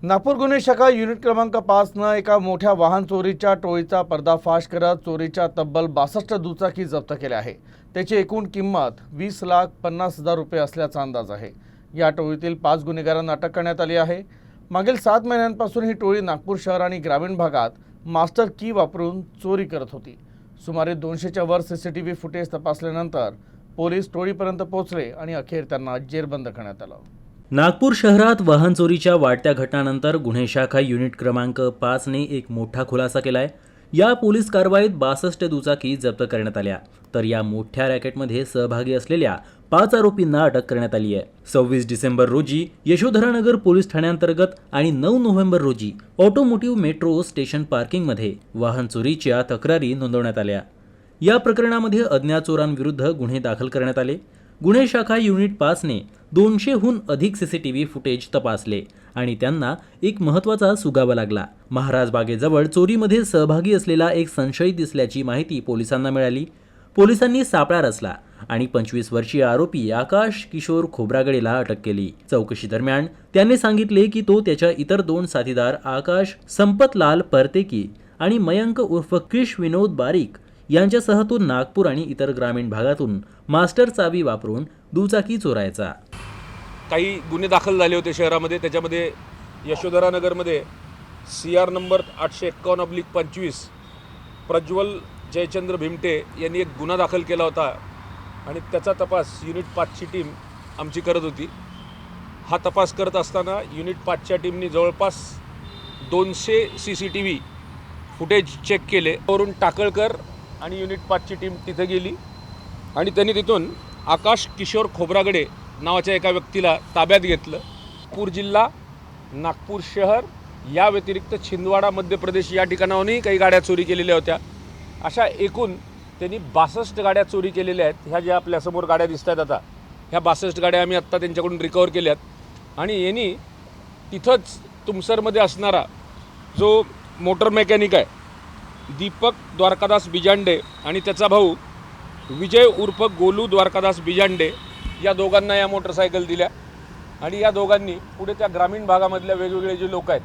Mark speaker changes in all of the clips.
Speaker 1: नागपूर गुन्हे शाखा युनिट क्रमांक 5 एका मोठ्या वाहन चोरीच्या टोळीचा पर्दाफाश करत चोरीच्या तब्बल 62 दुचाकी जप्त केल्या आहे। त्याची एकूण किंमत 20,50,000 रुपये असल्याचा अंदाज आहे। या टोळीतील 5 गुन्हेगारांना अटक करण्यात आली आहे। मागील 7 महिन्यांपासून ही टोळी नागपूर शहर आणि ग्रामीण भागात मास्टर की वापरून चोरी करत होती। सुमारे 200च्या वर सीसीटीव्ही फुटेज तपासल्यानंतर पोलीस टोळीपर्यंत पोहोचले आणि अखेर त्यांना जेरबंद करण्यात आलं।
Speaker 2: नागपूर शहरात वाहन चोरीच्या वाढत्या घटनांनंतर गुन्हे शाखा युनिट क्रमांक 5 ने एक मोठा खुलासा केलाय। या पोलीस कारवाईत 62 दुचाकी जप्त करण्यात आल्या, तर या मोठ्या रॅकेटमध्ये सहभागी असलेल्या 5 आरोपींना अटक करण्यात आली आहे। 26 डिसेंबर रोजी यशोधरानगर पोलीस ठाण्याअंतर्गत आणि 9 नोव्हेंबर रोजी ऑटोमोटिव्ह मेट्रो स्टेशन पार्किंगमध्ये वाहन चोरीच्या तक्रारी नोंदवण्यात आल्या। या प्रकरणामध्ये अज्ञात चोरांविरुद्ध गुन्हे दाखल करण्यात आले। गुन्हे शाखा युनिट 5 ने 200हून अधिक सीसीटीव्ही फुटेज तपासले आणि त्यांना एक महत्त्वाचा सुगावा लागला। महाराज बागेजवळ चोरीमध्ये सहभागी असलेला एक संशयित दिसल्याची माहिती पोलिसांना मिळाली। पोलिसांनी सापळा रचला आणि 25 वर्षीय आरोपी आकाश किशोर खोब्रागडेला अटक केली। चौकशी दरम्यान त्याने सांगितले की तो त्याच्या इतर 2 साथीदार आकाश संपतलाल परतेकी आणि मयंक उर्फ क्रिश विनोद बारीक यांच्यासह तो नागपूर आणि इतर ग्रामीण भागातून मास्टर चावी वापरून दुचाकी चोरायचा।
Speaker 3: काही गुन्हे दाखल झाले होते शहरामध्ये। त्याच्यामध्ये यशोधरानगरमध्ये CR नंबर 851/25 प्रज्वल जयचंद्र भीमटे यांनी एक गुन्हा दाखल केला होता आणि त्याचा तपास युनिट 5ची टीम आमची करत होती। हा तपास करत असताना युनिट 5च्या टीमने जवळपास 200 CCTV फुटेज चेक केले। वरून टाकळकर आणि युनिट 5ची टीम तिथे गेली आणि त्यांनी तिथून आकाश किशोर खोब्रागडे नावाच्या एका व्यक्तीला ताब्यात घेतलं। नागपूर जिल्हा, नागपूर शहर या व्यतिरिक्त छिंदवाडा मध्य प्रदेश या ठिकाणाहूनही काही गाड्या चोरी केलेल्या होत्या। अशा एकूण त्यांनी 62 गाड्या चोरी केलेल्या आहेत। ह्या ज्या आपल्यासमोर गाड्या दिसत आहेत आता, ह्या 62 गाड्या आम्ही आत्ता त्यांच्याकडून रिकवर केल्यात आणि यांनी तिथंच तुमसरमध्ये असणारा जो मोटर मेकॅनिक आहे दीपक द्वारकादास बिजांडे आणि त्याचा भाऊ विजय उर्फ गोलू द्वारकादास बिजांडे या दोघांना या मोटरसायकल दिल्या आणि या दोघांनी पुढे त्या ग्रामीण भागामधल्या वेगवेगळे जे लोक आहेत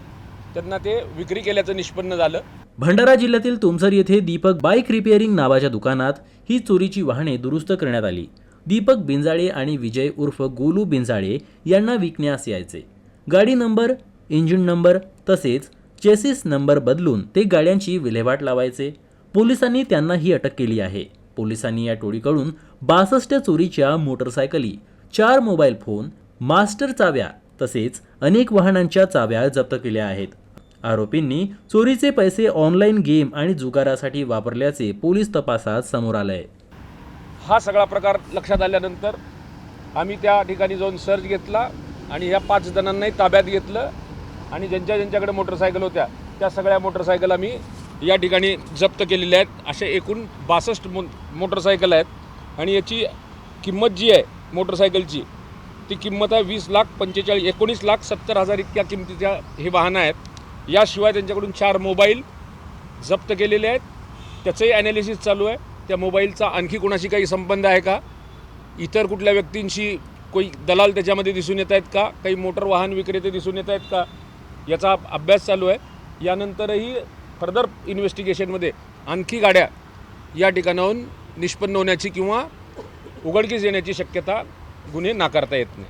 Speaker 3: त्यांना ते विक्री केल्याचं निष्पन्न झालं।
Speaker 2: भंडारा जिल्ह्यातील तुमसर येथे दीपक बाईक रिपेअरिंग नावाच्या दुकानात ही चोरीची वाहने दुरुस्त करण्यात आली। दीपक बिंजाळे आणि विजय उर्फ गोलू बिंजाळे यांना विकण्यास यायचे। गाडी नंबर, इंजिन नंबर तसेच चेसिस नंबर बदलून ते गाड्यांची विल्हेवाट लावायचे। पोलिसांनी त्यांना ही अटक केली आहे। पोलिसांनी या टोळीकडून 62 चोरीच्या मोटरसायकली, 4 मोबाईल फोन, मास्टर चाव्या तसेच अनेक वाहनांच्या चाव्या जप्त केल्या आहेत। आरोपींनी चोरीचे पैसे ऑनलाईन गेम आणि जुगारासाठी वापरल्याचे पोलीस तपासात समोर आलंय।
Speaker 3: हा सगळा प्रकार लक्षात आल्यानंतर आम्ही त्या ठिकाणी जाऊन सर्च घेतला आणि ह्या 5 जणांनाही ताब्यात घेतलं आणि ज्यांच्याकडे मोटरसायकल होत्या त्या सगळ्या मोटरसायकल आम्ही या ठिकाणी जप्त केलेल्या आहेत। असे एकूण 62 मोटरसायकल आहेत आणि याची किंमत जी आहे मोटरसायकलची ती किंमत आहे 19,70,000 इतक्या किमतीच्या हे वाहनं आहेत। याशिवाय त्यांच्याकडून 4 मोबाईल जप्त केलेले आहेत। त्याचंही ॲनालिसिस चालू आहे। त्या मोबाईलचा आणखी कोणाशी काही संबंध आहे का, इतर कुठल्या व्यक्तींशी कोई दलाल त्याच्यामध्ये दिसून येत आहेत का, काही मोटर वाहन विक्रेते दिसून येत आहेत का, याचा अभ्यास चालू आहे। यानंतरही फर्दर इन्व्हेस्टिगेशनमध्ये आणखी गाड्या या ठिकाणाहून निष्पन्न होण्याची किंवा उघडकीस येण्याची शक्यता गुन्हे नाकारता येत नाही।